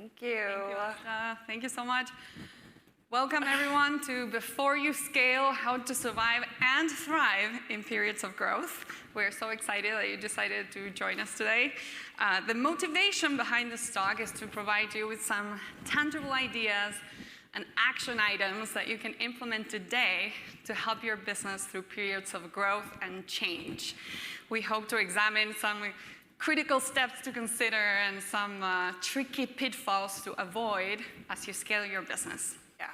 Thank you. Thank you, Asha. Thank you so much. Welcome, everyone, to Before You Scale, How to Survive and Thrive in Periods of Growth. We're so excited that you decided to join us today. The motivation behind this talk is to provide you with some tangible ideas and action items that you can implement today to help your business through periods of growth and change. We hope to examine some critical steps to consider and some tricky pitfalls to avoid as you scale your business. Yeah.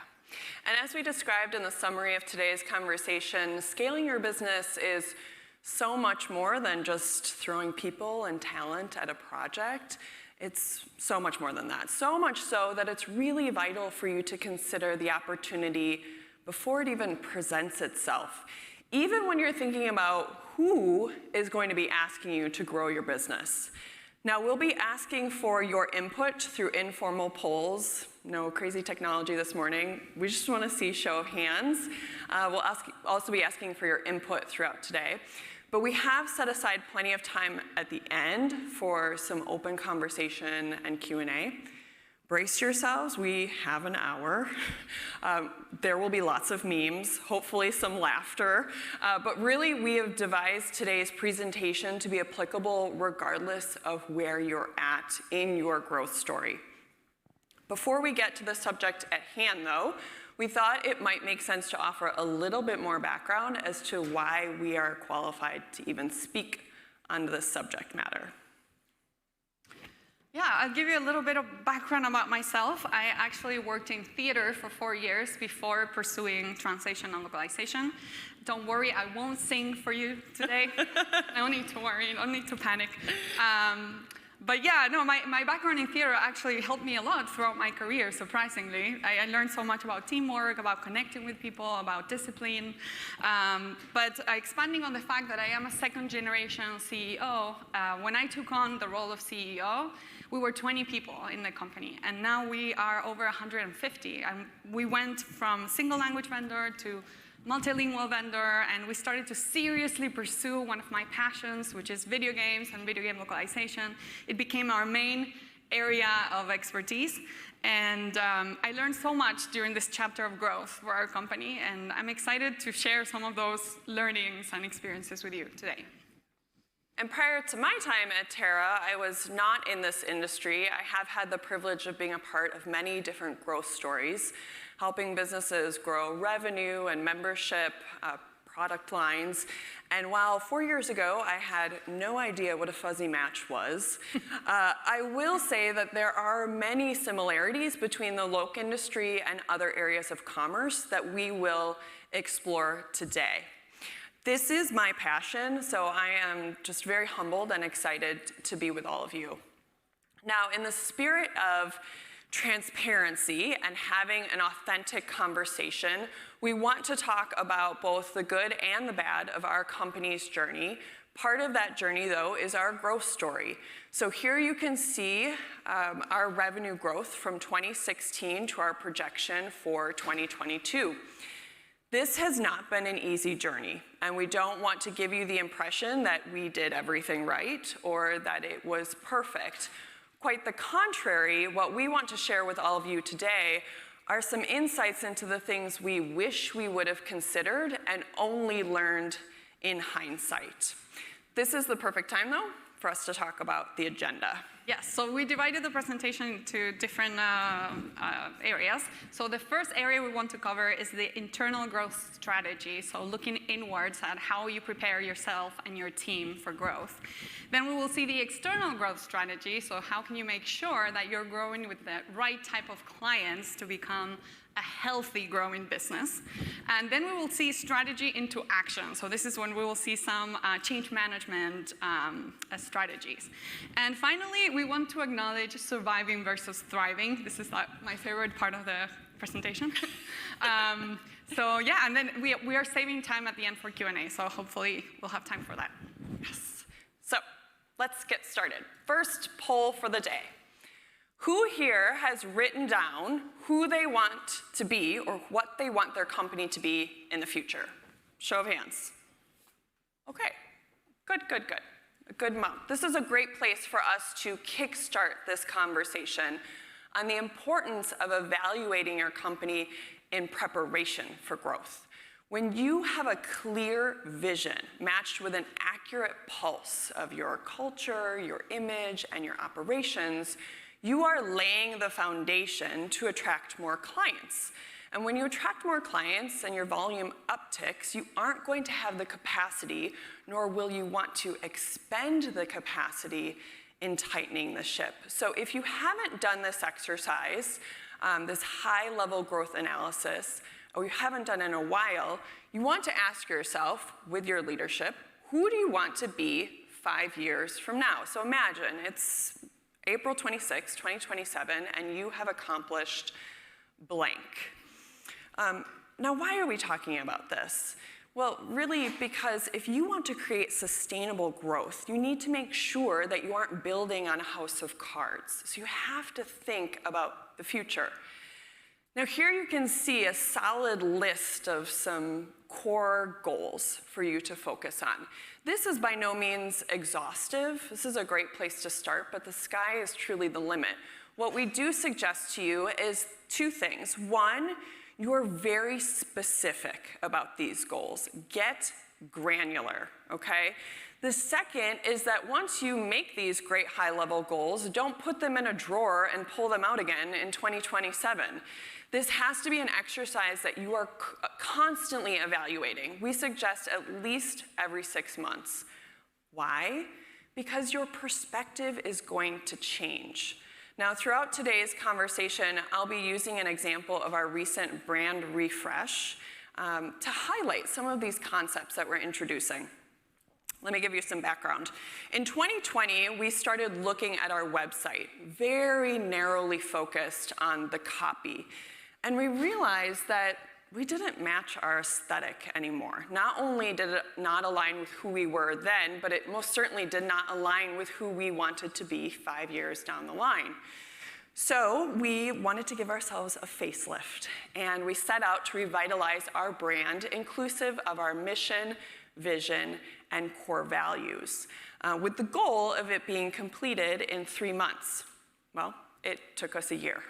And as we described in the summary of today's conversation, scaling your business is so much more than just throwing people and talent at a project. It's so much more than that. So much so that it's really vital for you to consider the opportunity before it even presents itself. Even when you're thinking about who is going to be asking you to grow your business. Now, we'll be asking for your input through informal polls. No crazy technology this morning. We just want to see show of hands. We'll also be asking for your input throughout today. But we have set aside plenty of time at the end for some open conversation and Q&A. Brace yourselves, we have an hour. There will be lots of memes, hopefully some laughter. But really, we have devised today's presentation to be applicable regardless of where you're at in your growth story. Before we get to the subject at hand, though, we thought it might make sense to offer a little bit more background as to why we are qualified to even speak on this subject matter. Yeah, I'll give you a little bit of background about myself. I actually worked in theater for 4 years before pursuing translation and localization. Don't worry, I won't sing for you today. No need to worry, no need to panic. But yeah, no, my background in theater actually helped me a lot throughout my career, surprisingly. I learned so much about teamwork, about connecting with people, about discipline. But expanding on the fact that I am a second-generation CEO, when I took on the role of CEO, we were 20 people in the company, and now we are over 150. And we went from single language vendor to multilingual vendor, and we started to seriously pursue one of my passions, which is video games and video game localization. It became our main area of expertise, and I learned so much during this chapter of growth for our company, and I'm excited to share some of those learnings and experiences with you today. And prior to my time at Terra, I was not in this industry. I have had the privilege of being a part of many different growth stories, helping businesses grow revenue and membership, product lines. And while 4 years ago I had no idea what a fuzzy match was, I will say that there are many similarities between the loc industry and other areas of commerce that we will explore today. This is my passion, so I am just very humbled and excited to be with all of you. Now, in the spirit of transparency and having an authentic conversation, we want to talk about both the good and the bad of our company's journey. Part of that journey, though, is our growth story. So here you can see our revenue growth from 2016 to our projection for 2022. This has not been an easy journey, and we don't want to give you the impression that we did everything right or that it was perfect. Quite the contrary, what we want to share with all of you today are some insights into the things we wish we would have considered and only learned in hindsight. This is the perfect time, though, for us to talk about the agenda. Yes, so we divided the presentation into different areas. So the first area we want to cover is the internal growth strategy, so looking inwards at how you prepare yourself and your team for growth. Then we will see the external growth strategy, so how can you make sure that you're growing with the right type of clients to become a healthy growing business. And then we will see strategy into action. So this is when we will see some change management strategies. And finally, we want to acknowledge surviving versus thriving. This is my favorite part of the presentation. So yeah, and then we are saving time at the end for Q&A, so hopefully we'll have time for that. Yes. So let's get started. First poll for the day. Who here has written down who they want to be or what they want their company to be in the future? Show of hands. Okay, good, good, good. A good amount. This is a great place for us to kickstart this conversation. on the importance of evaluating your company in preparation for growth. When you have a clear vision matched with an accurate pulse of your culture, your image, and your operations, you are laying the foundation to attract more clients. And when you attract more clients and your volume upticks, you aren't going to have the capacity, nor will you want to expend the capacity in tightening the ship. So if you haven't done this exercise, this high-level growth analysis, or you haven't done it in a while, you want to ask yourself, with your leadership, who do you want to be 5 years from now? So imagine it's April 26, 2027, and you have accomplished blank. Now, why are we talking about this? Well, really, because if you want to create sustainable growth, you need to make sure that you aren't building on a house of cards. So you have to think about the future. Now, here you can see a solid list of some core goals for you to focus on. This is by no means exhaustive. This is a great place to start, but the sky is truly the limit. What we do suggest to you is two things. One, you're very specific about these goals. Get granular, okay? The second is that once you make these great high-level goals, don't put them in a drawer and pull them out again in 2027. This has to be an exercise that you are constantly evaluating. We suggest at least every 6 months. Why? Because your perspective is going to change. Now, throughout today's conversation, I'll be using an example of our recent brand refresh to highlight some of these concepts that we're introducing. Let me give you some background. In 2020, we started looking at our website, very narrowly focused on the copy. And we realized that we didn't match our aesthetic anymore. Not only did it not align with who we were then, but it most certainly did not align with who we wanted to be 5 years down the line. So we wanted to give ourselves a facelift, and we set out to revitalize our brand, inclusive of our mission, vision, and core values, with the goal of it being completed in 3 months. Well, it took us a year.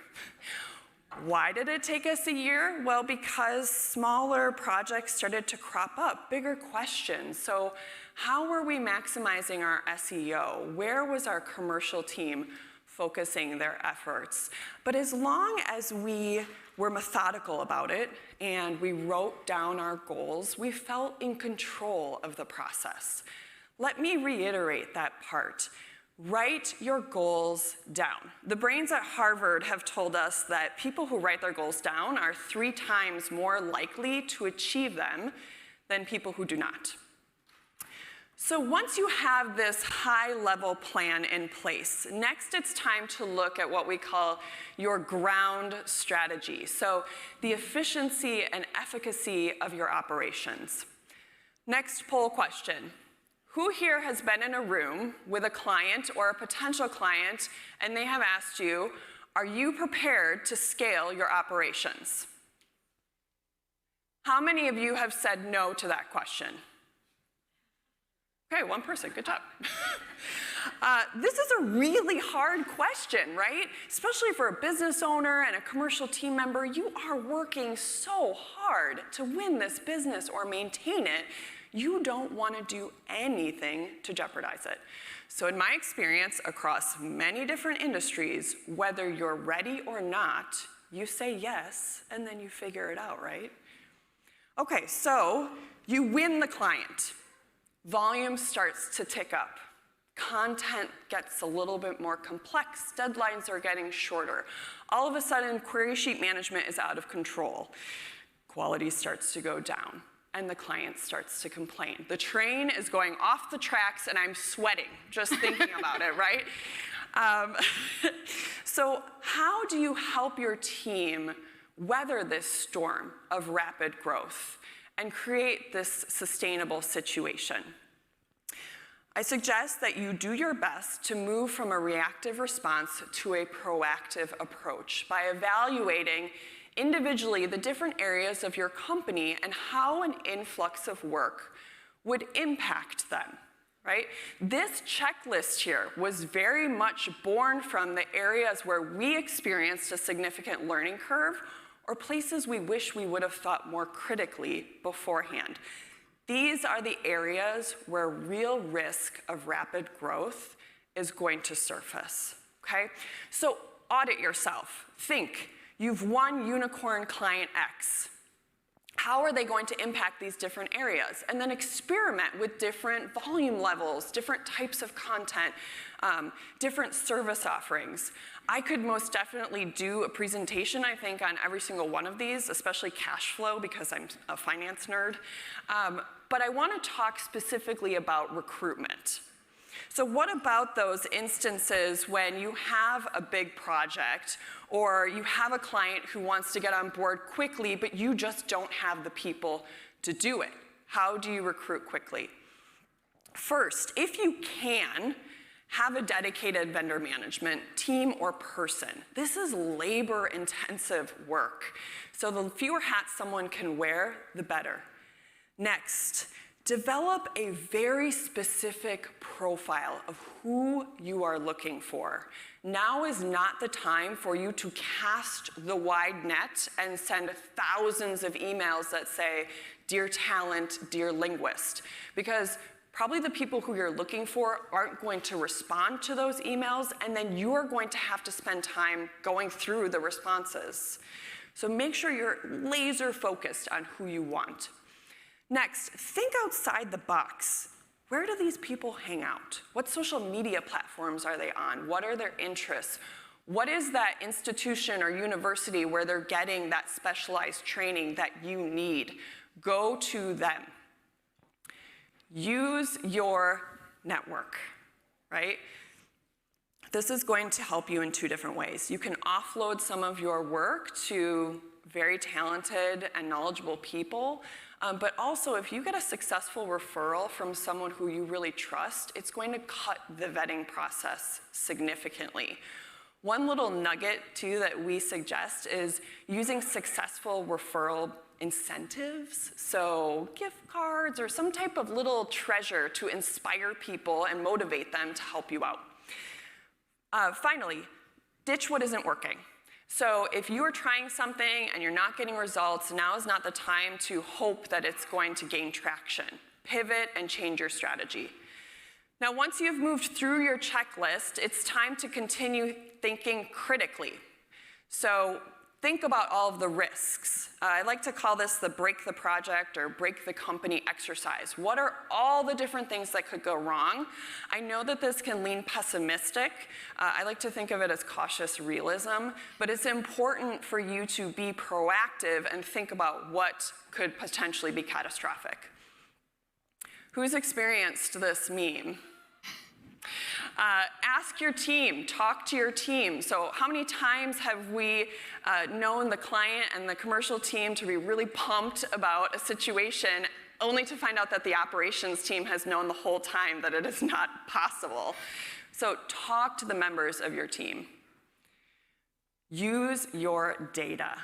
Why did it take us a year? Well, because smaller projects started to crop up, bigger questions. So how were we maximizing our SEO? Where was our commercial team focusing their efforts? But as long as we were methodical about it and we wrote down our goals, we felt in control of the process. Let me reiterate that part. Write your goals down. The brains at Harvard have told us that people who write their goals down are 3 times more likely to achieve them than people who do not. So once you have this high-level plan in place, next it's time to look at what we call your ground strategy. So the efficiency and efficacy of your operations. Next poll question. Who here has been in a room with a client or a potential client and they have asked you, are you prepared to scale your operations? How many of you have said no to that question? Okay, 1 person, good job. This is a really hard question, right? Especially for a business owner and a commercial team member. You are working so hard to win this business or maintain it. You don't want to do anything to jeopardize it. So in my experience across many different industries, whether you're ready or not, you say yes, and then you figure it out, right? Okay, so you win the client. Volume starts to tick up. Content gets a little bit more complex. Deadlines are getting shorter. All of a sudden, query sheet management is out of control. Quality starts to go down, and the client starts to complain. The train is going off the tracks, and I'm sweating just thinking about it, right? So how do you help your team weather this storm of rapid growth and create this sustainable situation? I suggest that you do your best to move from a reactive response to a proactive approach by evaluating individually the different areas of your company and how an influx of work would impact them. right? This checklist here was very much born from the areas where we experienced a significant learning curve or places we wish we would have thought more critically beforehand. These are the areas where real risk of rapid growth is going to surface, okay? So audit yourself. Think, you've won unicorn client X. How are they going to impact these different areas? And then experiment with different volume levels, different types of content, different service offerings. I could most definitely do a presentation, I think, on every single one of these, especially cash flow, because I'm a finance nerd. But I want to talk specifically about recruitment. So what about those instances when you have a big project or you have a client who wants to get on board quickly, but you just don't have the people to do it? How do you recruit quickly? First, if you can, have a dedicated vendor management team or person. This is labor-intensive work. So the fewer hats someone can wear, the better. Next, develop a very specific profile of who you are looking for. Now is not the time for you to cast the wide net and send thousands of emails that say, "Dear talent, dear linguist," because probably the people who you're looking for aren't going to respond to those emails, and then you're going to have to spend time going through the responses. So make sure you're laser focused on who you want. Next, think outside the box. Where do these people hang out? What social media platforms are they on? What are their interests? What is that institution or university where they're getting that specialized training that you need? Go to them. Use your network, right? This is going to help you in two different ways. You can offload some of your work to very talented and knowledgeable people, but also if you get a successful referral from someone who you really trust, it's going to cut the vetting process significantly. One little nugget too that we suggest is using successful referral incentives, so gift cards or some type of little treasure to inspire people and motivate them to help you out. Finally, ditch what isn't working. So if you are trying something and you're not getting results, now is not the time to hope that it's going to gain traction. Pivot and change your strategy. Now, once you've moved through your checklist, it's time to continue thinking critically. So think about all of the risks. I like to call this the break the project or break the company exercise. What are all the different things that could go wrong? I know that this can lean pessimistic. I like to think of it as cautious realism, but it's important for you to be proactive and think about what could potentially be catastrophic. Who's experienced this meme? Ask your team, talk to your team. So how many times have we known the client and the commercial team to be really pumped about a situation only to find out that the operations team has known the whole time that it is not possible? So talk to the members of your team. Use your data.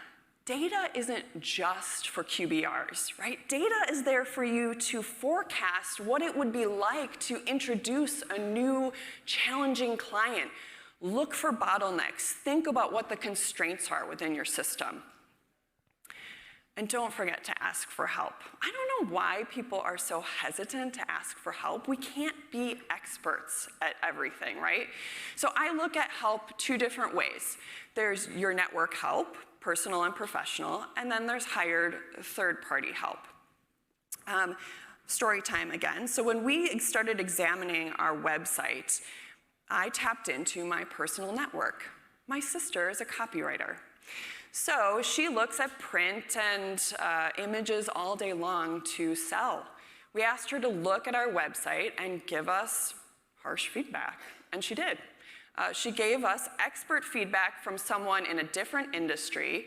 Data isn't just for QBRs, right? Data is there for you to forecast what it would be like to introduce a new challenging client. Look for bottlenecks. Think about what the constraints are within your system. And don't forget to ask for help. I don't know why people are so hesitant to ask for help. We can't be experts at everything, right? So I look at help two different ways. There's your network help, personal and professional, and then there's hired third-party help. Story time again. So when we started examining our website, I tapped into my personal network. My sister is a copywriter. So she looks at print and images all day long to sell. We asked her to look at our website and give us harsh feedback, and she did. She gave us expert feedback from someone in a different industry.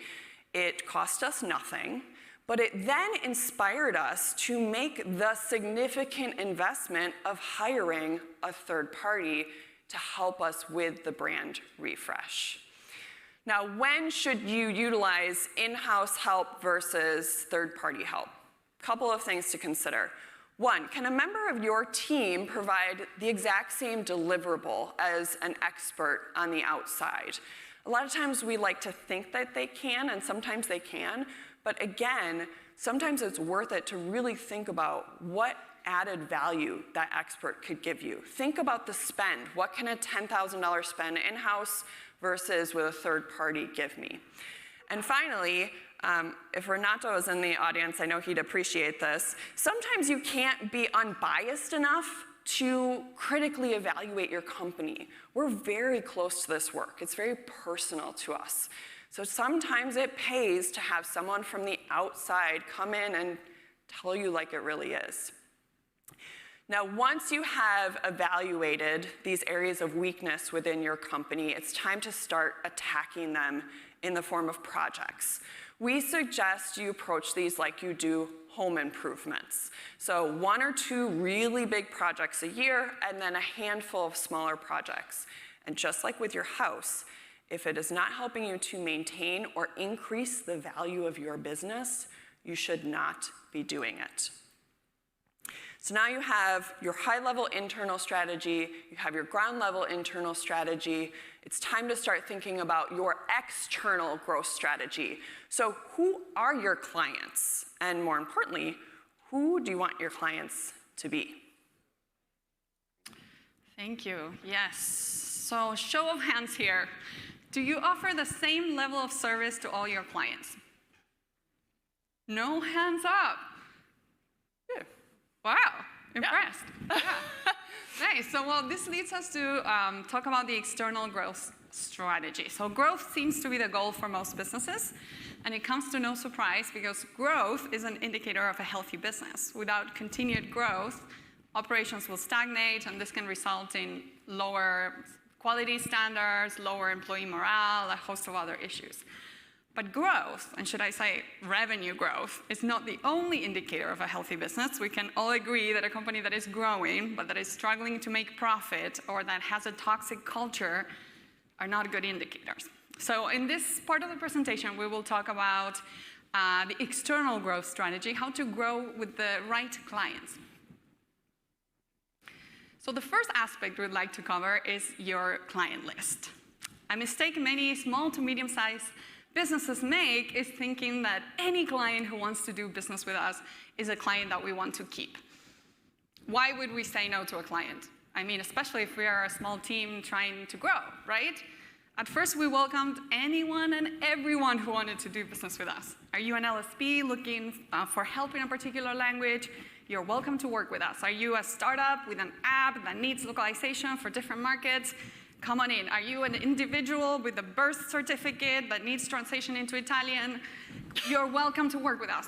It cost us nothing, but it then inspired us to make the significant investment of hiring a third party to help us with the brand refresh. Now, when should you utilize in-house help versus third-party help? Couple of things to consider. One, can a member of your team provide the exact same deliverable as an expert on the outside? A lot of times we like to think that they can, and sometimes they can, but again, sometimes it's worth it to really think about what added value that expert could give you. Think about the spend. What can a $10,000 spend in-house versus with a third party give me? And finally, if Renato is in the audience, I know he'd appreciate this. Sometimes you can't be unbiased enough to critically evaluate your company. We're very close to this work. It's very personal to us. So sometimes it pays to have someone from the outside come in and tell you like it really is. Now, once you have evaluated these areas of weakness within your company, it's time to start attacking them in the form of projects. We suggest you approach these like you do home improvements. So 1 or 2 really big projects a year, and then a handful of smaller projects. And just like with your house, if it is not helping you to maintain or increase the value of your business, you should not be doing it. So now you have your high-level internal strategy, you have your ground-level internal strategy. It's time to start thinking about your external growth strategy. So who are your clients? And more importantly, who do you want your clients to be? Thank you. Yes. So show of hands here. Do you offer the same level of service to all your clients? No hands up. Yeah. Wow, impressed. Yeah. Nice. So, well, this leads us to talk about the external growth strategy. So growth seems to be the goal for most businesses, and it comes to no surprise because growth is an indicator of a healthy business. Without continued growth, operations will stagnate, and this can result in lower quality standards, lower employee morale, a host of other issues. But growth, and should I say revenue growth, is not the only indicator of a healthy business. We can all agree that a company that is growing, but that is struggling to make profit, or that has a toxic culture, are not good indicators. So in this part of the presentation, we will talk about the external growth strategy, how to grow with the right clients. So the first aspect we'd like to cover is your client list. A mistake many small to medium-sized businesses make is thinking that any client who wants to do business with us is a client that we want to keep. Why would we say no to a client? I mean, especially if we are a small team trying to grow, right? At first, we welcomed anyone and everyone who wanted to do business with us. Are you an LSP looking for help in a particular language? You're welcome to work with us. Are you a startup with an app that needs localization for different markets? Come on in. Are you an individual with a birth certificate that needs translation into Italian? You're welcome to work with us.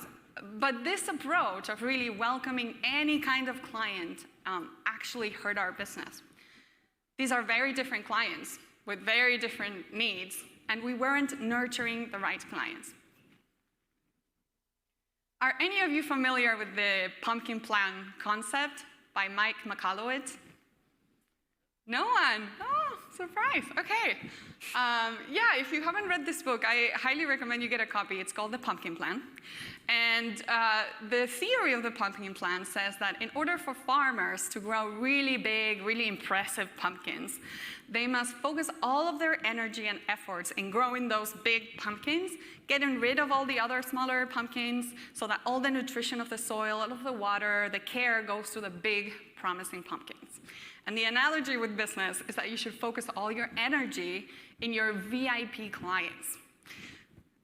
But this approach of really welcoming any kind of client actually hurt our business. These are very different clients with very different needs, and we weren't nurturing the right clients. Are any of you familiar with the pumpkin plan concept by Mike McCallowitz? No one? Oh, surprise. Okay. Yeah, if you haven't read this book, I highly recommend you get a copy. It's called The Pumpkin Plan. And the theory of the pumpkin plan says that in order for farmers to grow really big, really impressive pumpkins, they must focus all of their energy and efforts in growing those big pumpkins, getting rid of all the other smaller pumpkins so that all the nutrition of the soil, all of the water, the care goes to the big, promising pumpkins. And the analogy with business is that you should focus all your energy in your VIP clients.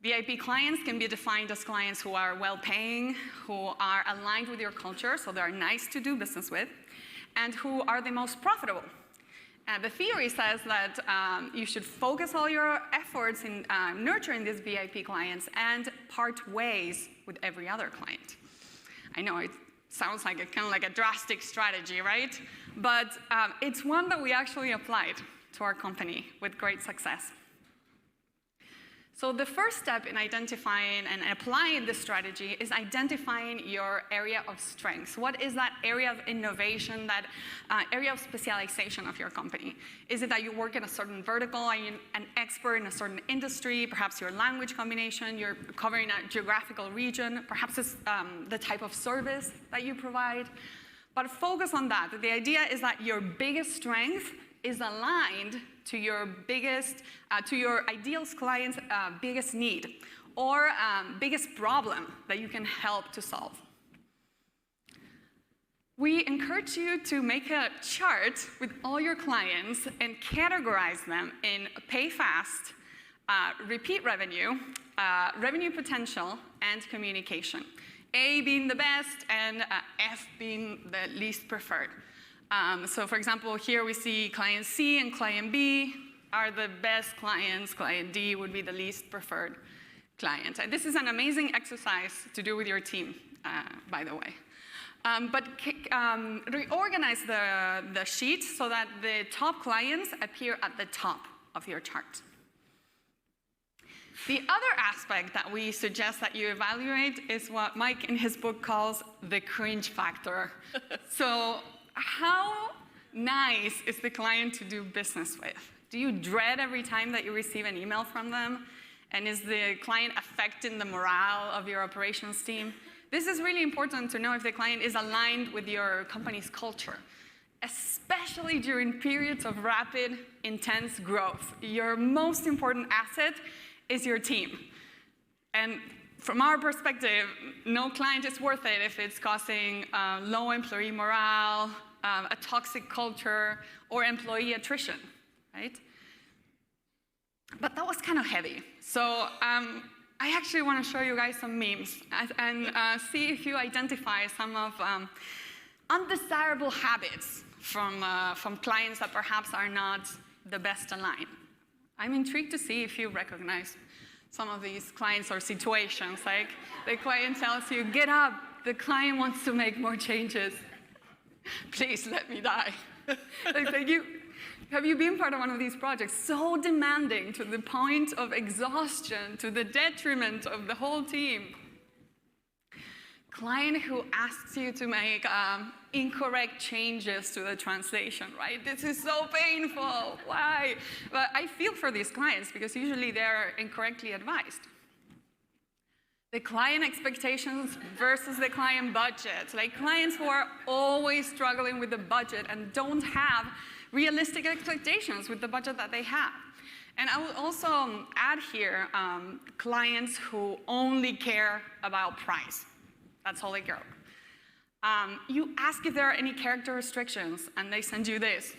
VIP clients can be defined as clients who are well-paying, who are aligned with your culture, so they're nice to do business with, and who are the most profitable. The theory says that you should focus all your efforts in nurturing these VIP clients and part ways with every other client. I know it sounds like kind of like a drastic strategy, right? But it's one that we actually applied to our company with great success. So the first step in identifying and applying this strategy is identifying your area of strengths. What is that area of innovation, that area of specialization of your company? Is it that you work in a certain vertical, are you an expert in a certain industry, perhaps your language combination, you're covering a geographical region, perhaps it's the type of service that you provide. But focus on that. The idea is that your biggest strength is aligned to your biggest, to your ideal client's biggest need or biggest problem that you can help to solve. We encourage you to make a chart with all your clients and categorize them in pay fast, repeat revenue, revenue potential, and communication. A being the best and F being the least preferred. So for example, here we see client C and client B are the best clients. Client D would be the least preferred client. And this is an amazing exercise to do with your team, by the way. But reorganize the sheet so that the top clients appear at the top of your chart. The other aspect that we suggest that you evaluate is what Mike in his book calls the cringe factor. So how nice is the client to do business with? Do you dread every time that you receive an email from them? And is the client affecting the morale of your operations team? This is really important to know if the client is aligned with your company's culture, especially during periods of rapid, intense growth. Your most important asset is your team. And from our perspective, no client is worth it if it's causing low employee morale, a toxic culture, or employee attrition, right? But that was kind of heavy. So I actually want to show you guys some memes and see if you identify some of undesirable habits from clients that perhaps are not the best aligned. I'm intrigued to see if you recognize some of these clients or situations, like the client tells you, get up, the client wants to make more changes. Please let me die. Have you been part of one of these projects so demanding to the point of exhaustion, to the detriment of the whole team? Client who asks you to make incorrect changes to the translation, right? This is so painful, why? But I feel for these clients because usually they're incorrectly advised. The client expectations versus the client budget. Like clients who are always struggling with the budget and don't have realistic expectations with the budget that they have. And I will also add here clients who only care about price. That's all they care about. You ask if there are any character restrictions, and they send you this.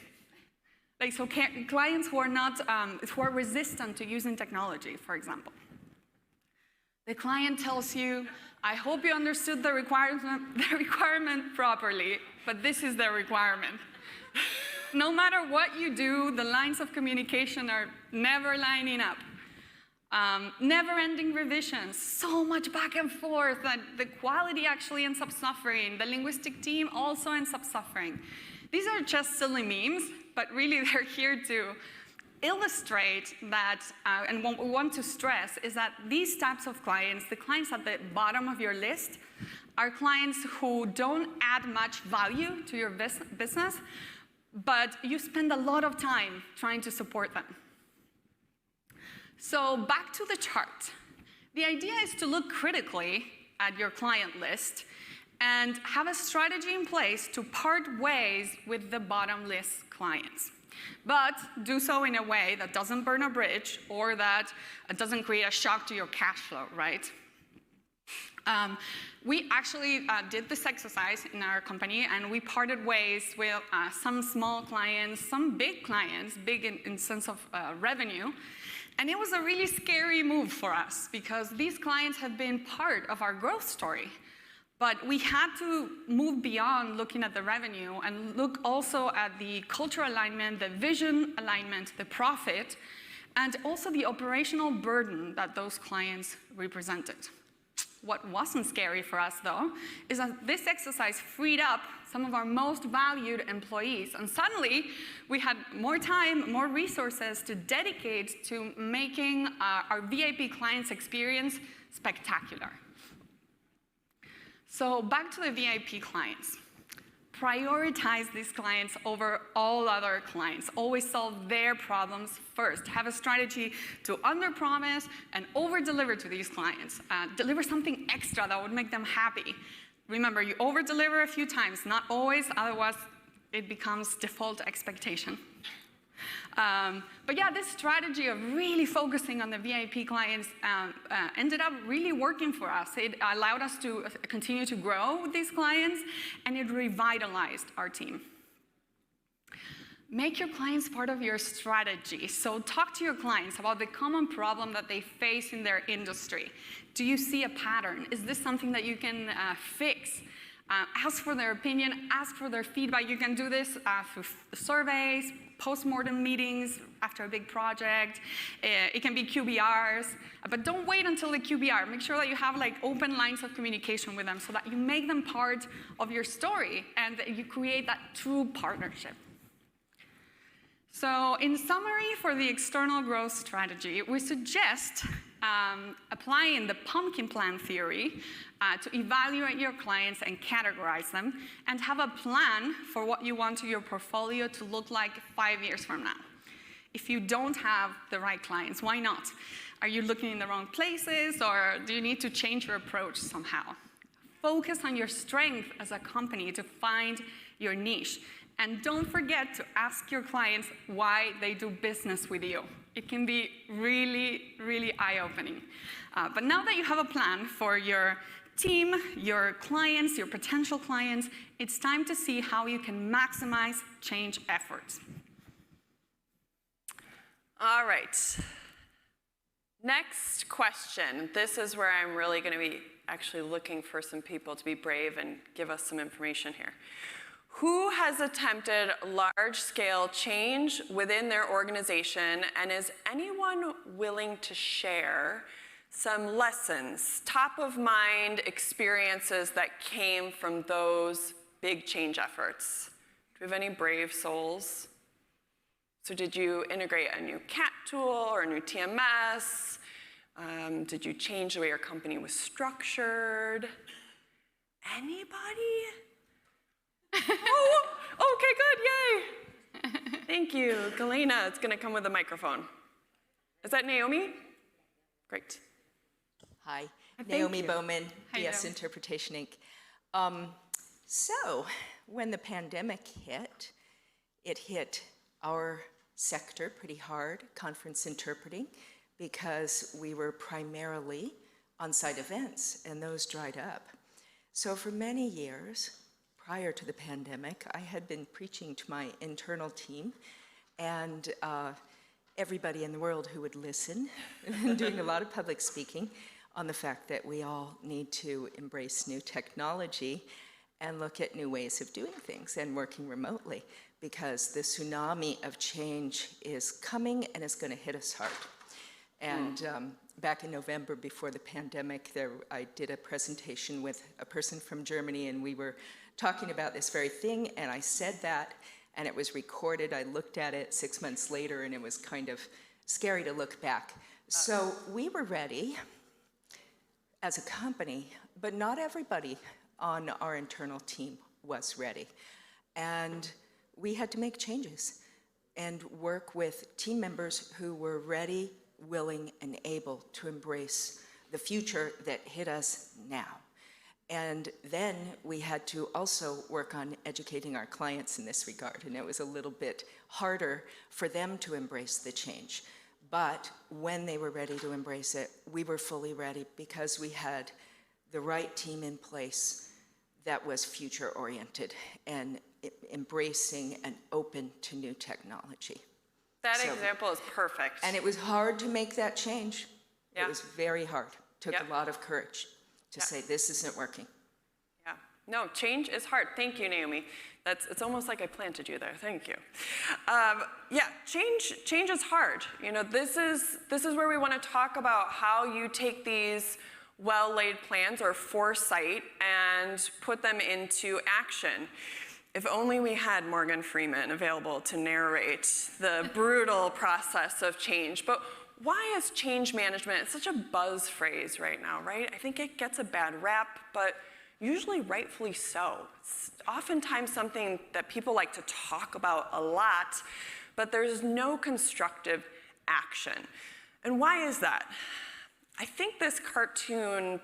Like, so clients who are not, who are resistant to using technology, for example. The client tells you, I hope you understood the requirement properly, but this is the requirement. No matter what you do, the lines of communication are never lining up. Never-ending revisions, so much back and forth that the quality actually ends up suffering. The linguistic team also ends up suffering. These are just silly memes, but really they're here to illustrate that, and what we want to stress is that these types of clients, the clients at the bottom of your list, are clients who don't add much value to your business, but you spend a lot of time trying to support them. So back to the chart. The idea is to look critically at your client list and have a strategy in place to part ways with the bottom list clients. But do so in a way that doesn't burn a bridge or that doesn't create a shock to your cash flow, right? We actually did this exercise in our company, and we parted ways with some small clients, some big clients, big in sense of revenue. And it was a really scary move for us because these clients have been part of our growth story. But we had to move beyond looking at the revenue and look also at the cultural alignment, the vision alignment, the profit, and also the operational burden that those clients represented. What wasn't scary for us, though, is that this exercise freed up some of our most valued employees. And suddenly, we had more time, more resources to dedicate to making our VIP clients' experience spectacular. So back to the VIP clients. Prioritize these clients over all other clients. Always solve their problems first. Have a strategy to underpromise and over-deliver to these clients. Deliver something extra that would make them happy. Remember, you over-deliver a few times, not always, otherwise it becomes default expectation. But yeah, this strategy of really focusing on the VIP clients ended up really working for us. It allowed us to continue to grow with these clients, and it revitalized our team. Make your clients part of your strategy. So talk to your clients about the common problem that they face in their industry. Do you see a pattern? Is this something that you can fix? Ask for their opinion, ask for their feedback. You can do this through surveys, post-mortem meetings after a big project. It can be QBRs, but don't wait until the QBR. Make sure that you have like open lines of communication with them so that you make them part of your story and that you create that true partnership. So in summary, for the external growth strategy, we suggest applying the pumpkin plan theory to evaluate your clients and categorize them, and have a plan for what you want your portfolio to look like 5 years from now. If you don't have the right clients, why not? Are you looking in the wrong places, or do you need to change your approach somehow? Focus on your strength as a company to find your niche. And don't forget to ask your clients why they do business with you. It can be really, really eye-opening. But now that you have a plan for your team, your clients, your potential clients, it's time to see how you can maximize change efforts. All right. Next question. This is where I'm really going to be actually looking for some people to be brave and give us some information here. Who has attempted large-scale change within their organization, and is anyone willing to share some lessons, top-of-mind experiences that came from those big change efforts? Do we have any brave souls? So did you integrate a new CAT tool or a new TMS? Did you change the way your company was structured? Anybody? Oh, okay, good, yay. Thank you. Galena, it's going to come with a microphone. Is that Naomi? Great. Hi, Thank Naomi you. Bowman, Hi, DS Naomi. Interpretation Inc. So, when the pandemic hit, it hit our sector pretty hard, conference interpreting, because we were primarily on-site events, and those dried up. So for many years, prior to the pandemic, I had been preaching to my internal team and everybody in the world who would listen, and doing a lot of public speaking on the fact that we all need to embrace new technology and look at new ways of doing things and working remotely, because the tsunami of change is coming and is going to hit us hard. And back in November, before the pandemic, I did a presentation with a person from Germany, and we were talking about this very thing, and I said that, and it was recorded. I looked at it 6 months later, and it was kind of scary to look back. So we were ready as a company, but not everybody on our internal team was ready. And we had to make changes and work with team members who were ready, willing, and able to embrace the future that hit us now. And then we had to also work on educating our clients in this regard, and it was a little bit harder for them to embrace the change. But when they were ready to embrace it, we were fully ready, because we had the right team in place that was future-oriented and embracing and open to new technology. That example is perfect. And it was hard to make that change. Yeah. It was very hard. Took Yep. a lot of courage to say, this isn't working. Yeah. No, change is hard. Thank you, Naomi. It's almost like I planted you there. Thank you. Yeah, change is hard. You know, this is where we want to talk about how you take these well-laid plans or foresight and put them into action. If only we had Morgan Freeman available to narrate the brutal process of change. But why is change management, it's such a buzz phrase right now, right? I think it gets a bad rap, but usually rightfully so. It's oftentimes something that people like to talk about a lot, but there's no constructive action. And why is that? I think this cartoon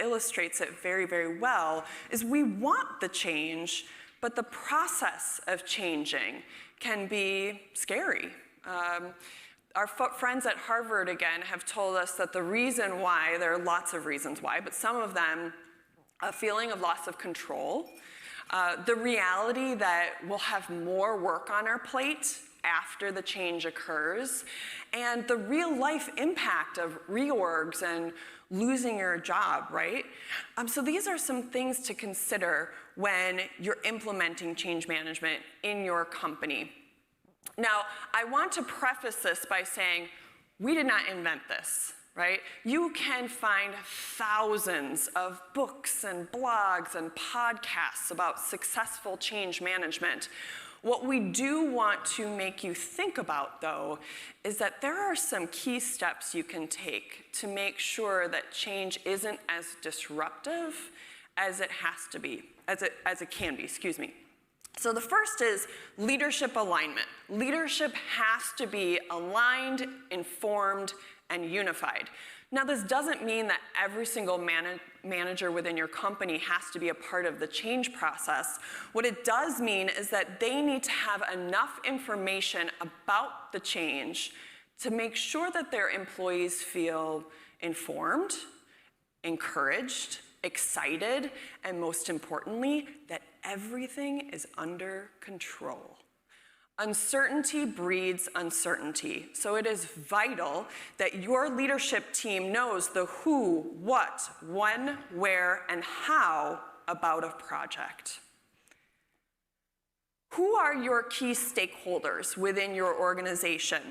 illustrates it very, very well, is we want the change, but the process of changing can be scary. Our friends at Harvard, again, have told us that the reason why, there are lots of reasons why, but some of them, a feeling of loss of control, the reality that we'll have more work on our plate after the change occurs, and the real life impact of reorgs and losing your job, right? So these are some things to consider when you're implementing change management in your company. Now, I want to preface this by saying we did not invent this, right? You can find thousands of books and blogs and podcasts about successful change management. What we do want to make you think about, though, is that there are some key steps you can take to make sure that change isn't as disruptive as it has to be, as it can be, excuse me. So the first is leadership alignment. Leadership has to be aligned, informed, and unified. Now, this doesn't mean that every single manager within your company has to be a part of the change process. What it does mean is that they need to have enough information about the change to make sure that their employees feel informed, encouraged, excited, and most importantly, that everything is under control. Uncertainty breeds uncertainty, so it is vital that your leadership team knows the who, what, when, where, and how about a project. Who are your key stakeholders within your organization?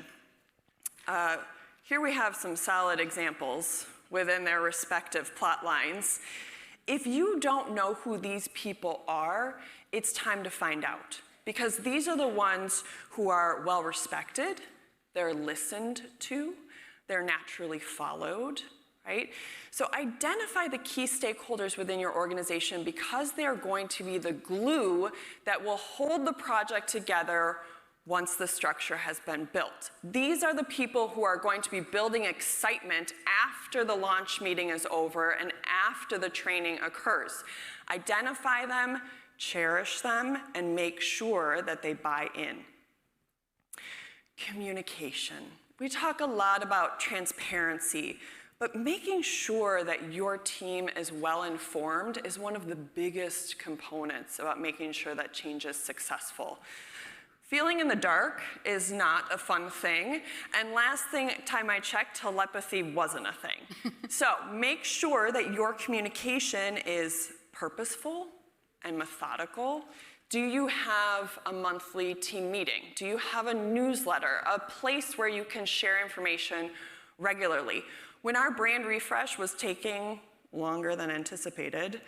Here we have some solid examples within their respective plot lines. If you don't know who these people are, it's time to find out. Because these are the ones who are well respected, they're listened to, they're naturally followed, right? So identify the key stakeholders within your organization because they are going to be the glue that will hold the project together once the structure has been built. These are the people who are going to be building excitement after the launch meeting is over and after the training occurs. Identify them, cherish them, and make sure that they buy in. Communication. We talk a lot about transparency, but making sure that your team is well informed is one of the biggest components about making sure that change is successful. Feeling in the dark is not a fun thing, and last time I checked, telepathy wasn't a thing. So make sure that your communication is purposeful and methodical. Do you have a monthly team meeting? Do you have a newsletter, a place where you can share information regularly? When our brand refresh was taking longer than anticipated,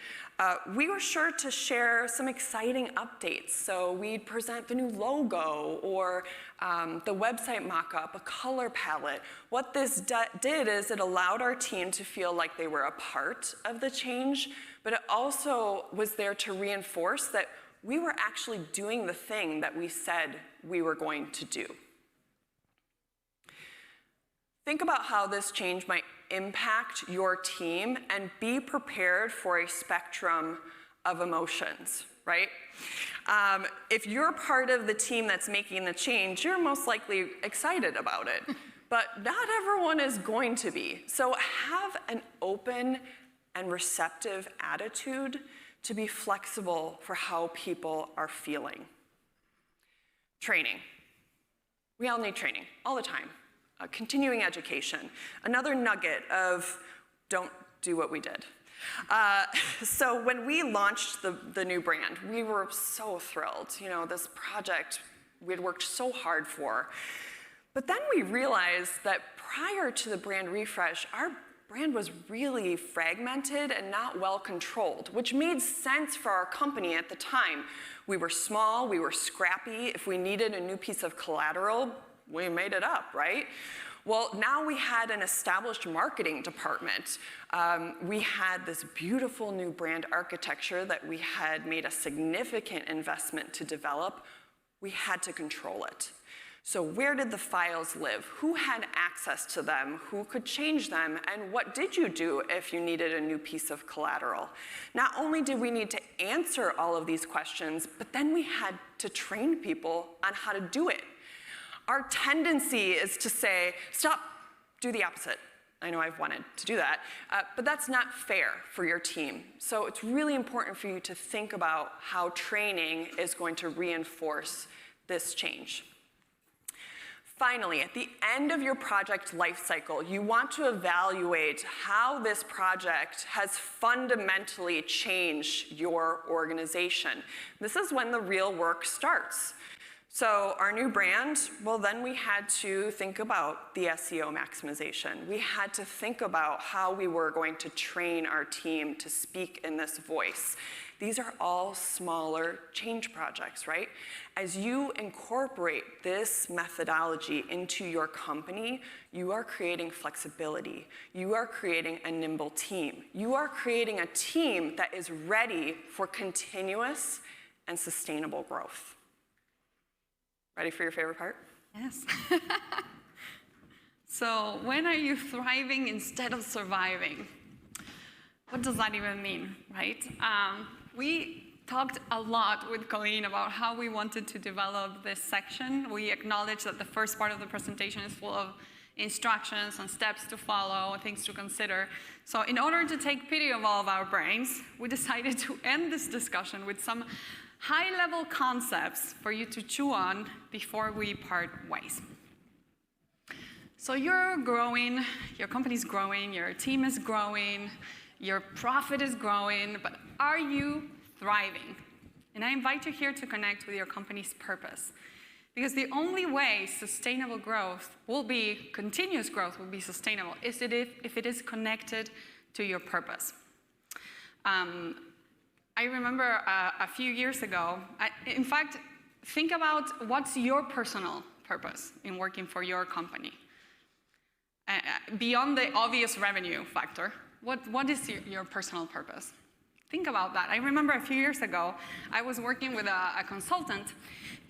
we were sure to share some exciting updates. So we'd present the new logo or the website mock-up, a color palette. What this did is it allowed our team to feel like they were a part of the change, but it also was there to reinforce that we were actually doing the thing that we said we were going to do. Think about how this change might impact your team and be prepared for a spectrum of emotions, right? If you're part of the team that's making the change, you're most likely excited about it, but not everyone is going to be. So have an open and receptive attitude to be flexible for how people are feeling. Training. We all need training all the time. Continuing education. Another nugget of don't do what we did. So when we launched the new brand, we were so thrilled. You know, this project we had worked so hard for. But then we realized that prior to the brand refresh, our brand was really fragmented and not well controlled, which made sense for our company at the time. We were small, we were scrappy. If we needed a new piece of collateral, we made it up, right? Well, now we had an established marketing department. We had this beautiful new brand architecture that we had made a significant investment to develop. We had to control it. So where did the files live? Who had access to them? Who could change them? And what did you do if you needed a new piece of collateral? Not only did we need to answer all of these questions, but then we had to train people on how to do it. Our tendency is to say, stop, do the opposite. I know I've wanted to do that, but that's not fair for your team. So it's really important for you to think about how training is going to reinforce this change. Finally, at the end of your project life cycle, you want to evaluate how this project has fundamentally changed your organization. This is when the real work starts. So our new brand, well, then we had to think about the SEO maximization. We had to think about how we were going to train our team to speak in this voice. These are all smaller change projects, right? As you incorporate this methodology into your company, you are creating flexibility. You are creating a nimble team. You are creating a team that is ready for continuous and sustainable growth. Ready for your favorite part? Yes. So when are you thriving instead of surviving? What does that even mean, right? We talked a lot with Colleen about how we wanted to develop this section. We acknowledged that the first part of the presentation is full of instructions and steps to follow, things to consider. So in order to take pity of all of our brains, we decided to end this discussion with some high-level concepts for you to chew on before we part ways. So you're growing, your company's growing, your team is growing, your profit is growing, but are you thriving? And I invite you here to connect with your company's purpose. Because the only way sustainable growth will be, continuous growth will be sustainable, is if it is connected to your purpose. I remember a few years ago, in fact, think about what's your personal purpose in working for your company. Beyond the obvious revenue factor, what is your personal purpose? Think about that. I remember a few years ago, I was working with a consultant,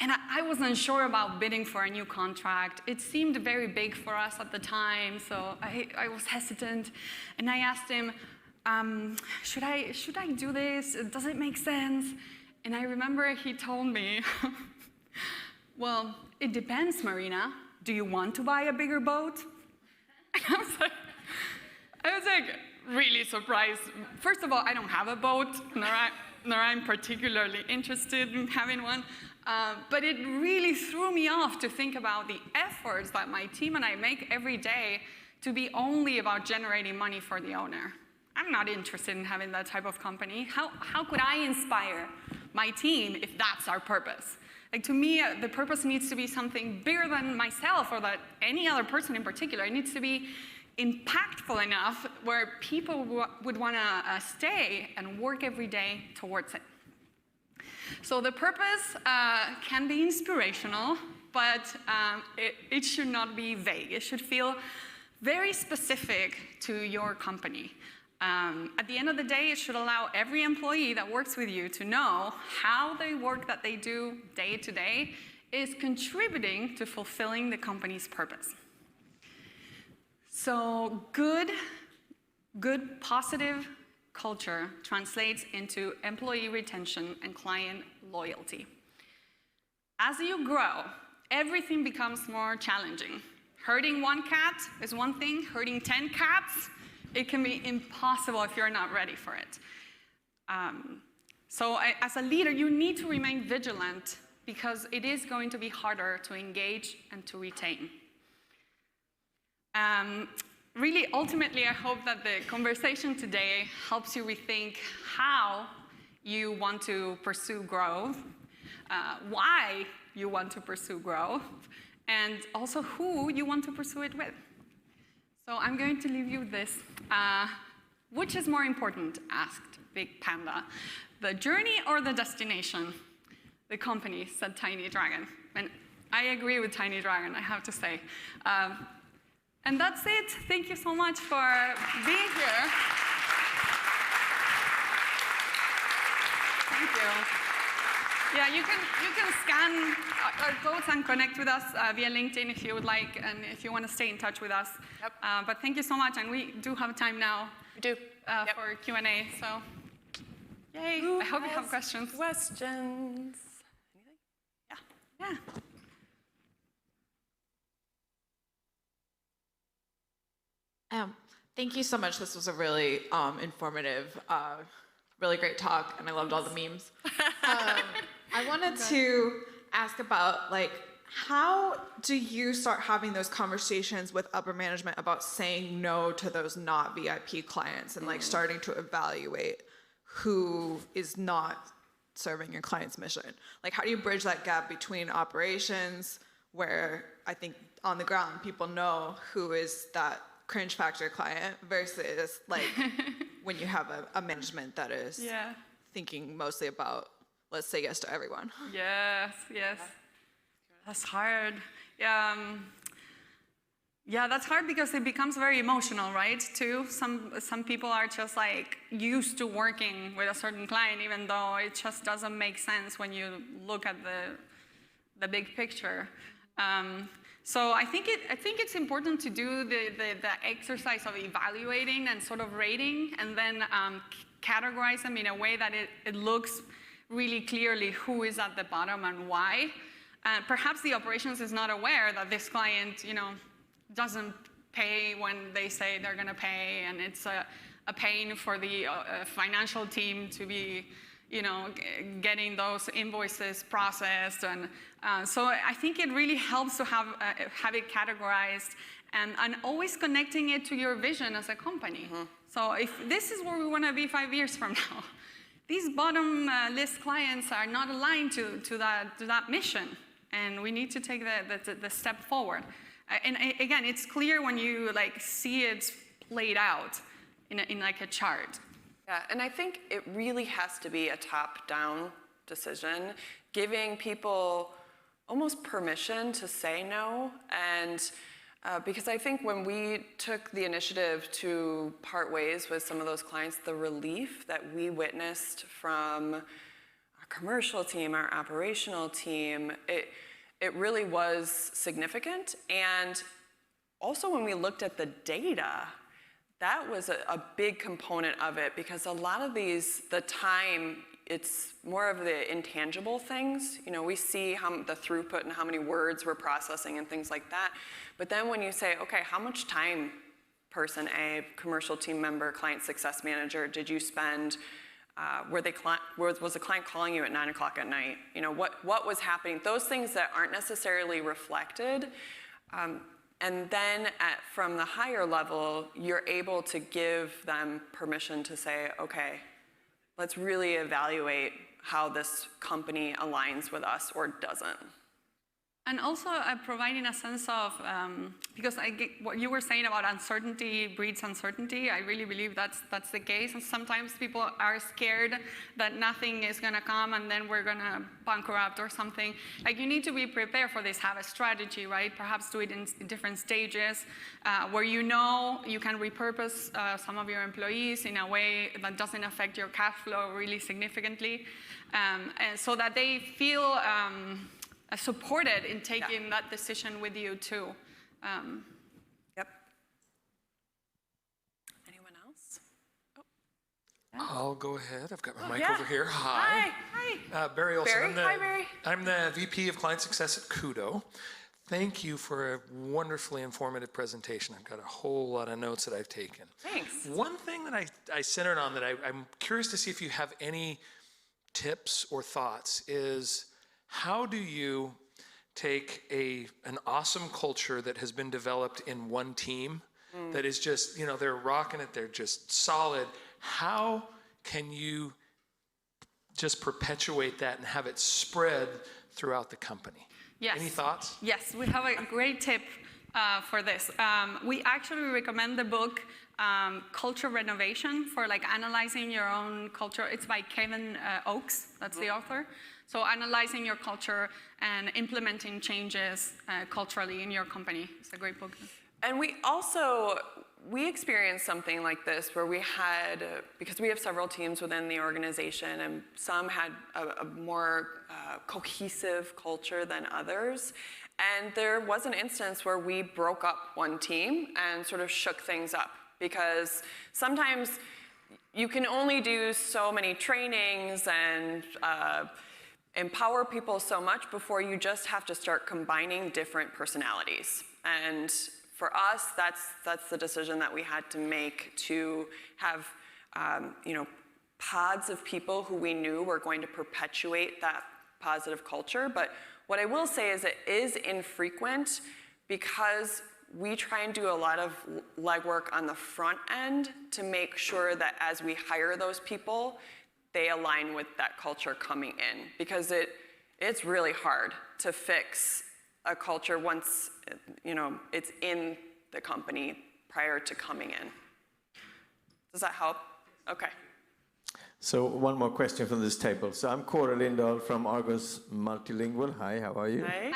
and I wasn't sure about bidding for a new contract. It seemed very big for us at the time, so I was hesitant, and I asked him, should I do this? Does it make sense? And I remember he told me, well, it depends, Marina. Do you want to buy a bigger boat? And I was like really surprised. First of all, I don't have a boat, nor I'm particularly interested in having one. But it really threw me off to think about the efforts that my team and I make every day to be only about generating money for the owner. I'm not interested in having that type of company. How could I inspire my team if that's our purpose? Like, to me, the purpose needs to be something bigger than myself or that any other person in particular. It needs to be impactful enough where people would want to stay and work every day towards it. So the purpose can be inspirational, but it should not be vague. It should feel very specific to your company. At the end of the day, it should allow every employee that works with you to know how the work that they do day to day is contributing to fulfilling the company's purpose. So good, positive culture translates into employee retention and client loyalty. As you grow, everything becomes more challenging. Herding one cat is one thing, herding 10 cats, it can be impossible if you're not ready for it. So as a leader, you need to remain vigilant because it is going to be harder to engage and to retain. Really, ultimately, I hope that the conversation today helps you rethink how you want to pursue growth, why you want to pursue growth, and also who you want to pursue it with. So I'm going to leave you this. Which is more important, asked Big Panda. The journey or the destination? The company, said Tiny Dragon. And I agree with Tiny Dragon, I have to say. And that's it. Thank you so much for being here. Thank you. Yeah, you can scan our codes and connect with us via LinkedIn if you would like, and if you want to stay in touch with us. Yep. But thank you so much, and we do have time now We do. Yep. for Q&A. So, yay! I hope you have questions. Questions? Anything? Yeah. Thank you so much. This was a really informative, really great talk, and I loved all the memes. I wanted to ask about, like, how do you start having those conversations with upper management about saying no to those not VIP clients and like starting to evaluate who is not serving your client's mission? Like, how do you bridge that gap between operations, where I think on the ground people know who is that cringe factor client, versus like when you have a management that is thinking mostly about, let's say yes to everyone? Yes, yes. That's hard. Yeah, that's hard because it becomes very emotional, right? Too. Some people are just like used to working with a certain client, even though it just doesn't make sense when you look at the big picture. So I think it's important to do the exercise of evaluating and sort of rating, and then categorize them in a way that it looks really clearly who is at the bottom and why. Perhaps the operations is not aware that this client, doesn't pay when they say they're going to pay, and it's a pain for the financial team to be, getting those invoices processed. And so I think it really helps to have it categorized and always connecting it to your vision as a company. Mm-hmm. So if this is where we want to be 5 years from now, these bottom list clients are not aligned to that mission, and we need to take the step forward. And again, it's clear when you see it played out in like a chart. Yeah, and I think it really has to be a top-down decision, giving people almost permission to say no. And because I think when we took the initiative to part ways with some of those clients, the relief that we witnessed from our commercial team, our operational team, it really was significant. And also when we looked at the data, that was a big component of it, because a lot of the time, it's more of the intangible things. We see the throughput and how many words we're processing and things like that. But then when you say, okay, how much time, person A, commercial team member, client success manager, did you spend? Was the client calling you at 9 o'clock at night? What was happening? Those things that aren't necessarily reflected. And then from the higher level, you're able to give them permission to say, okay, let's really evaluate how this company aligns with us or doesn't. And also providing a sense of, because what you were saying about uncertainty breeds uncertainty, I really believe that's the case. And sometimes people are scared that nothing is going to come and then we're going to bankrupt or something. You need to be prepared for this, have a strategy, right? Perhaps do it in different stages where you can repurpose some of your employees in a way that doesn't affect your cash flow really significantly, and so that they feel supported in taking that decision with you too. Yep. Anyone else? Oh. Yeah. I'll go ahead. I've got my mic over here. Hi. Hi. Barry Olson. Barry? Hi, Barry. I'm the VP of Client Success at Kudo. Thank you for a wonderfully informative presentation. I've got a whole lot of notes that I've taken. Thanks. One thing that I centered on that I'm curious to see if you have any tips or thoughts is, how do you take an awesome culture that has been developed in one team that is just, they're rocking it, they're just solid. How can you just perpetuate that and have it spread throughout the company? Yes. Any thoughts? Yes, we have a great tip. for this. We actually recommend the book Culture Renovation for like analyzing your own culture. It's by Kevin Oakes, that's the author. So analyzing your culture and implementing changes culturally in your company. It's a great book. And we experienced something like this where we had, because we have several teams within the organization and some had a more cohesive culture than others. And there was an instance where we broke up one team and sort of shook things up, because sometimes you can only do so many trainings and empower people so much before you just have to start combining different personalities. And for us, that's the decision that we had to make, to have pods of people who we knew were going to perpetuate that positive culture. But what I will say is it is infrequent, because we try and do a lot of legwork on the front end to make sure that as we hire those people, they align with that culture coming in, because it's really hard to fix a culture once it's in the company prior to coming in. Does that help? Okay. So one more question from this table. So I'm Cora Lindahl from Argos Multilingual. Hi, how are you? Hi.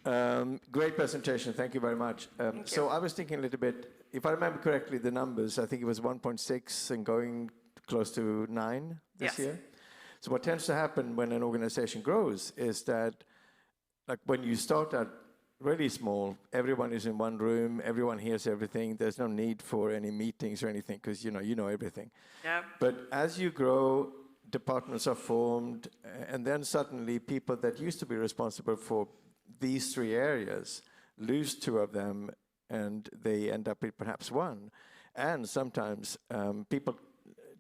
Hi. Great presentation. Thank you very much. So I was thinking a little bit, if I remember correctly, the numbers, I think it was 1.6 and going close to 9 this Yes. year. So what tends to happen when an organization grows is that, like when you start out really small, everyone is in one room, everyone hears everything. There's no need for any meetings or anything, because you know everything. Yeah. But as you grow, departments are formed, and then suddenly people that used to be responsible for these 3 areas lose 2 of them, and they end up with perhaps 1. And sometimes people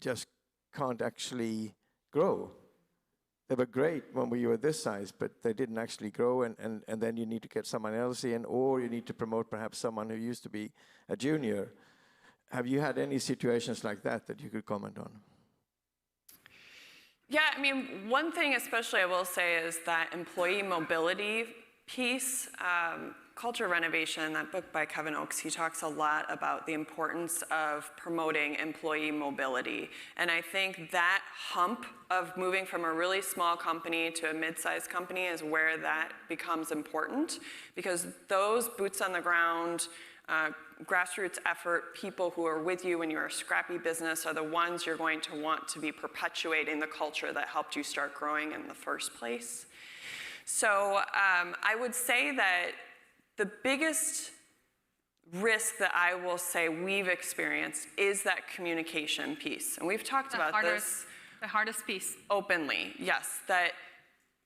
just can't actually grow. They were great when we were this size, but they didn't actually grow, and then you need to get someone else in, or you need to promote perhaps someone who used to be a junior. Have you had any situations like that you could comment on? Yeah, I mean, one thing especially I will say is that employee mobility piece, Culture Renovation, that book by Kevin Oakes, he talks a lot about the importance of promoting employee mobility. And I think that hump of moving from a really small company to a mid-sized company is where that becomes important, because those boots on the ground, grassroots effort, people who are with you when you're a scrappy business are the ones you're going to want to be perpetuating the culture that helped you start growing in the first place. So I would say that the biggest risk that I will say we've experienced is that communication piece. And we've talked about this. The hardest piece. Openly, yes. That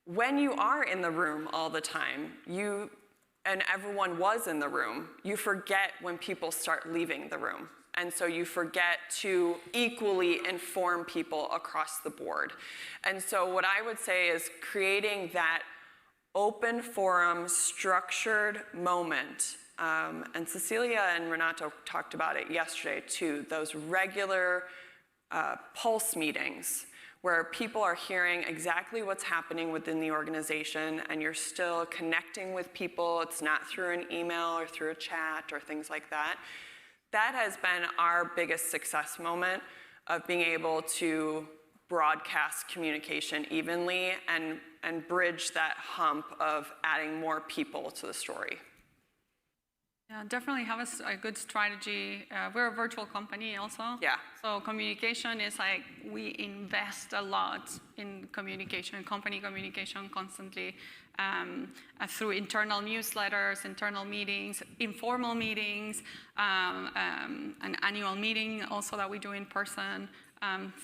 when you are in the room all the time, and everyone was in the room, you forget when people start leaving the room. And so you forget to equally inform people across the board. And so what I would say is creating that open forum, structured moment. And Cecilia and Renato talked about it yesterday too, those regular pulse meetings where people are hearing exactly what's happening within the organization, and you're still connecting with people. It's not through an email or through a chat or things like that. That has been our biggest success moment of being able to broadcast communication evenly and bridge that hump of adding more people to the story. Yeah, definitely have a good strategy. We're a virtual company also. Yeah. So communication is like, we invest a lot in communication, company communication constantly, through internal newsletters, internal meetings, informal meetings, an annual meeting also that we do in person,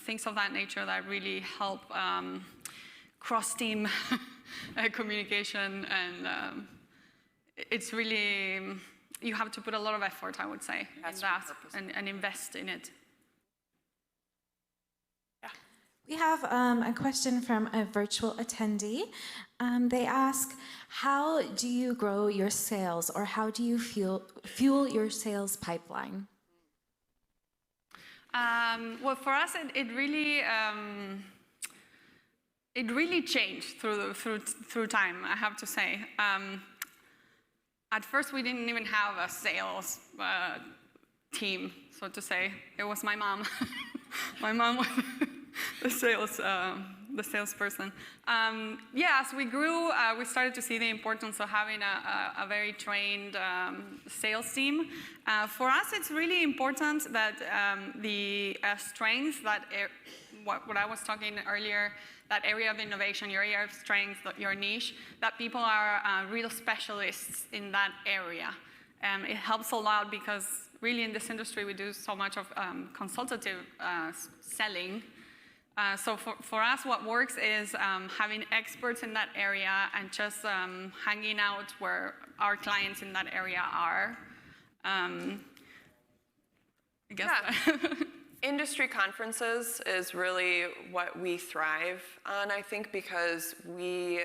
things of that nature that really help cross-team communication, and it's really, you have to put a lot of effort, I would say, in that and invest in it. Yeah. We have a question from a virtual attendee. They ask, how do you grow your sales, or how do you fuel your sales pipeline? Well, for us, it really changed through time, I have to say. At first, we didn't even have a sales team, so to say. It was my mom. My mom was the salesperson. Yeah, as we grew, we started to see the importance of having a very trained sales team. For us, it's really important that the strengths that what I was talking earlier, that area of innovation, your area of strength, your niche, that people are real specialists in that area. It helps a lot because really in this industry we do so much of consultative selling. So for us, what works is having experts in that area and just hanging out where our clients in that area are. I guess. Yeah. Industry conferences is really what we thrive on, I think, because we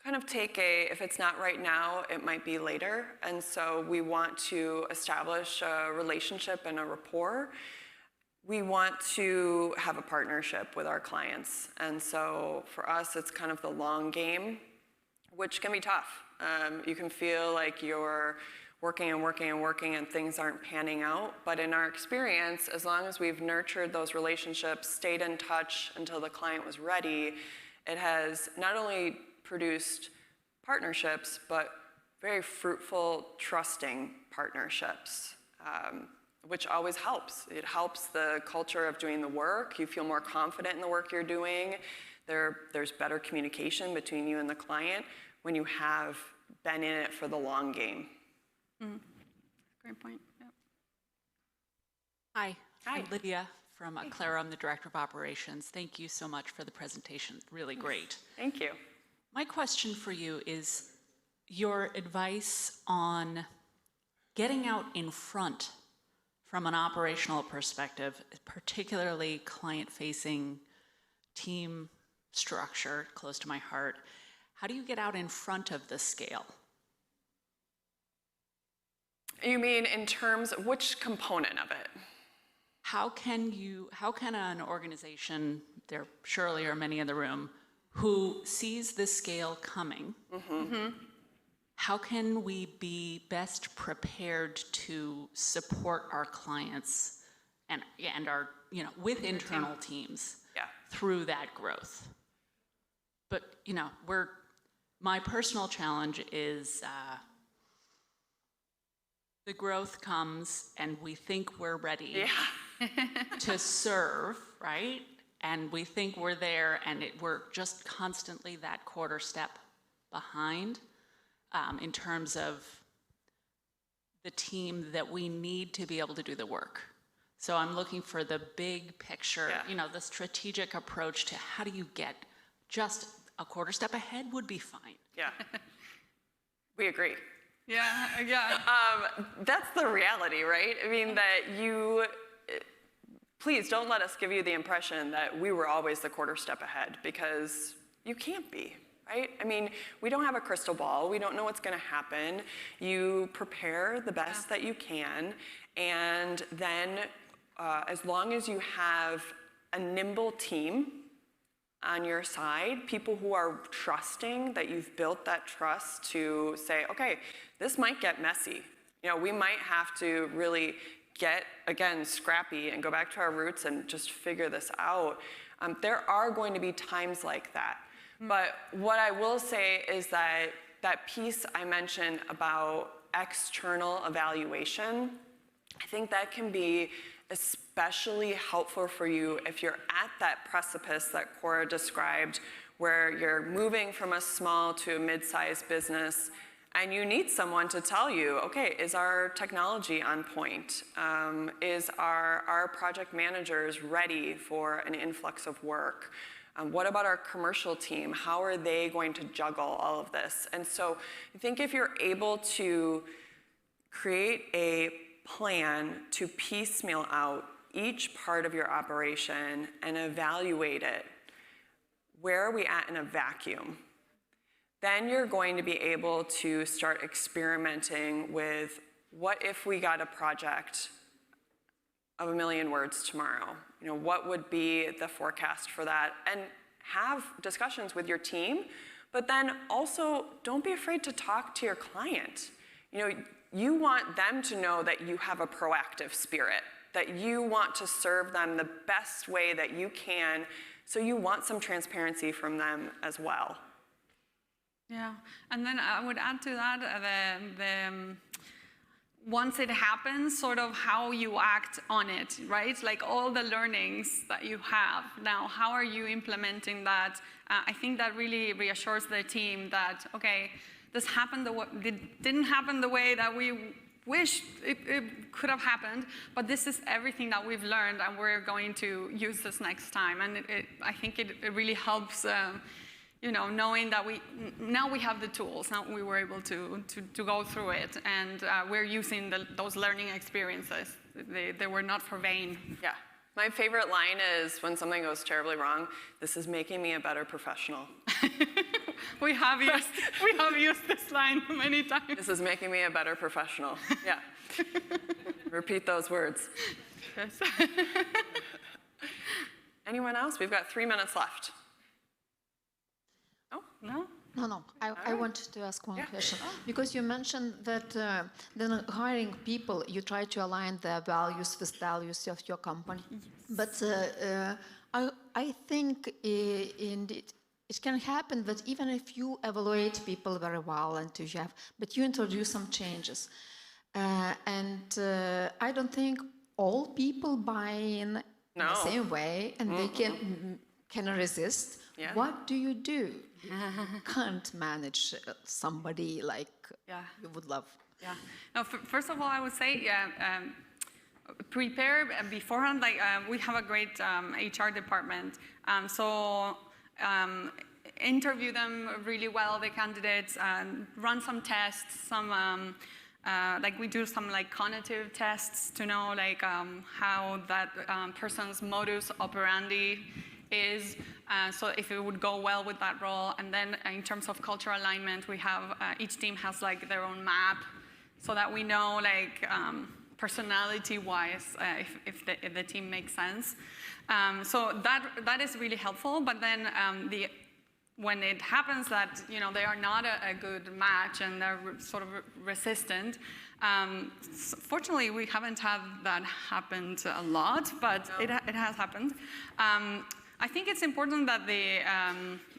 kind of take if it's not right now, it might be later. And so we want to establish a relationship and a rapport. We want to have a partnership with our clients. And so for us, it's kind of the long game, which can be tough. You can feel like you're working and working and working and things aren't panning out. But in our experience, as long as we've nurtured those relationships, stayed in touch until the client was ready, it has not only produced partnerships, but very fruitful, trusting partnerships, which always helps. It helps the culture of doing the work. You feel more confident in the work you're doing. There's better communication between you and the client when you have been in it for the long game. Great point. Yep. Hi, Hi. I'm Lydia from Clara. I'm the Director of Operations. Thank you so much for the presentation. Really great. Thank you. My question for you is your advice on getting out in front from an operational perspective, particularly client-facing team structure, close to my heart. How do you get out in front of the scale? You mean in terms of which component of it? How can an organization, there surely are many in the room, who sees this scale coming, how can we be best prepared to support our clients and our, with internal teams through that growth? But, my personal challenge is the growth comes and we think we're ready to serve, right? And we think we're there and we're just constantly that quarter step behind in terms of the team that we need to be able to do the work. So I'm looking for the big picture, the strategic approach to how do you get just a quarter step ahead would be fine. Yeah. We agree. Yeah. That's the reality, right? I mean, please don't let us give you the impression that we were always the quarter step ahead, because you can't be, right? I mean, we don't have a crystal ball. We don't know what's going to happen. You prepare the best that you can, and then as long as you have a nimble team on your side, people who are trusting, that you've built that trust to say, okay, this might get messy. We might have to really get, again, scrappy and go back to our roots and just figure this out. There are going to be times like that. But what I will say is that that piece I mentioned about external evaluation, I think that can be especially helpful for you if you're at that precipice that Cora described, where you're moving from a small to a mid-sized business, and you need someone to tell you, okay, is our technology on point? Is our project managers ready for an influx of work? What about our commercial team? How are they going to juggle all of this? And so I think if you're able to create a plan to piecemeal out each part of your operation and evaluate it, where are we at in a vacuum? Then you're going to be able to start experimenting with, what if we got a project of 1 million words tomorrow? What would be the forecast for that? And have discussions with your team, But then also, don't be afraid to talk to your client. You know, you want them to know that you have a proactive spirit, that you want to serve them the best way that you can, so you want some transparency from them as well. Yeah, and then I would add to that once it happens, sort of how you act on it, right? Like all the learnings that you have. Now, how are you implementing that? I think that really reassures the team that, okay, this happened, it didn't happen the way that we wished it could have happened, but this is everything that we've learned, and we're going to use this next time. And I think it really helps, you know, knowing that now we have the tools, now we were able to go through it, and we're using those learning experiences. They were not for vain. Yeah. My favorite line is when something goes terribly wrong, this is making me a better professional. we have used this line many times. This is making me a better professional. Yeah. Repeat those words. Yes. Anyone else? We've got 3 minutes left. Oh, No? No. I wanted to ask one question. Because you mentioned that then hiring people, you try to align their values with values of your company. Yes. But I think it can happen that even if you evaluate people very well and but you introduce some changes. I don't think all people buy in the same way, and they can resist. Yeah. What do? You can't manage somebody like you would love. Yeah. No, first of all, I would say, prepare beforehand. Like we have a great HR department, so interview them really well, the candidates, run some tests, like we do some like cognitive tests to know like how that person's modus operandi is, so if it would go well with that role. And then in terms of cultural alignment, we have, each team has like their own map, so that we know like personality-wise if the team makes sense. So that is really helpful, but then when it happens that, you know, they are not a good match and they're sort of resistant, fortunately we haven't had that happen a lot, but it has happened. I think it's important that the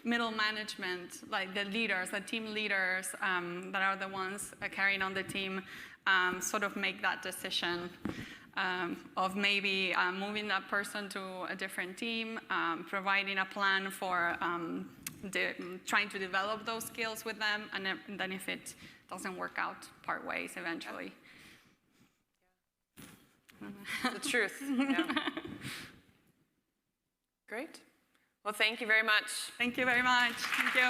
middle management, like the leaders, the team leaders that are the ones carrying on the team, sort of make that decision of maybe moving that person to a different team, providing a plan for trying to develop those skills with them, and then if it doesn't work out, part ways eventually. The truth. Yeah. Great. Well, thank you very much. Thank you very much. Thank you.